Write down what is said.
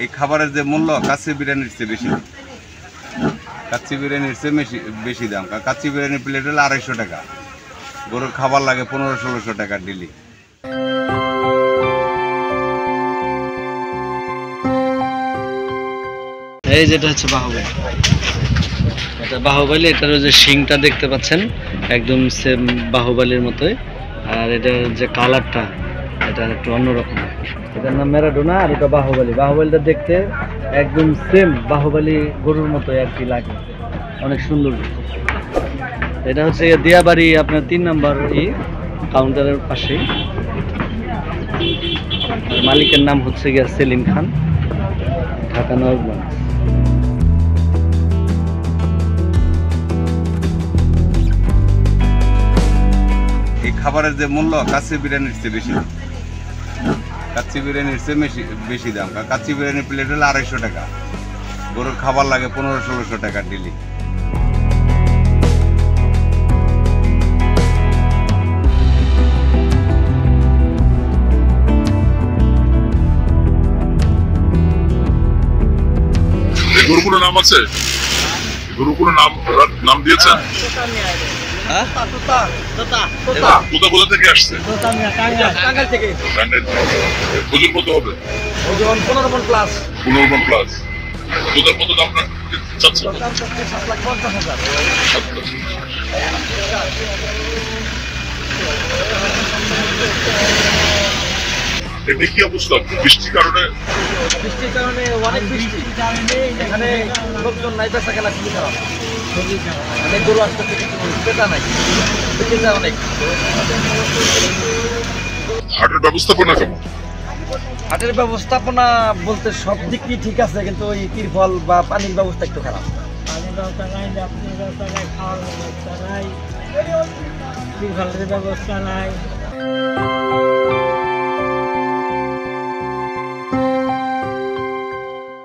এই খাবারের যে মূল্য কাচ্চি বিরিয়ানির চেয়ে বেশি, কাচ্চি বিরিয়ানির চেয়ে বেশি দাম। কাচ্চি বিরিয়ানির প্লেট হলো 250 টাকা, গরুর খাবার লাগে 1500-1600 টাকা ডেলি। এই যেটা হচ্ছে বাহুবলী, এটা বাহুবলী, এটার যে শিংটা দেখতে পাচ্ছেন একদম সেম বাহুবলীর মতোই, আর এটার যে কালারটা এটা একটু অন্যরকম। এটার নাম ম্যারাডোনা আর এটা বাহুবলী। বাহুবলীটা দেখতে একদম সেম বাহুবলী গরুর মতোই আর কি লাগে, অনেক সুন্দর। এটা হচ্ছে দিয়াবাড়ি আপনার 3 নম্বর কাউন্টারের পাশেই। আর মালিকের নাম হচ্ছে গিয়া সেলিম খান, ঢাকা নবাবগঞ্জ। এই খাবারের যে মূল্য কাচ্চি বিরিয়ানির চেয়ে বেশি, কাচ্চি বিরিয়ানির চেয়ে বেশি দাম। কাচ্চি বিরিয়ানির প্লেট হলো 250 টাকা, গরুর খাবার লাগে 1500-1600 টাকা ডেলি। গরুগুলোর নাম আছে, গরুগুলোর নাম দিয়েছেন? কোথা কোথা থেকে আসছে? ওজন কত হবে? 15 মণ প্লাস। 15 মণ প্লাস। কোথার কত দাম চাচ্ছেন? 7,50,000। এটা কি অবস্থা? বৃষ্টির কারণে অনেক বৃষ্টি, এখানে লোকজন নাই, বেচা কেনা খুবই খারাপ। অনেক গরু আসতে বেচা নাই, বেচা অনেক। হাটের ব্যবস্থাপনা কেমন? হাটের ব্যবস্থাপনা বলতে সব দিকই ঠিক আছে, কিন্তু ওই তিরপল বা পানির ব্যবস্থা একটু খারাপ। পানির ব্যবস্থা নাই, ল্যাট্রিনের ব্যবস্থা নাই, খাওয়ার ব্যবস্থা নাই, তিরপলের ব্যবস্থা নাই।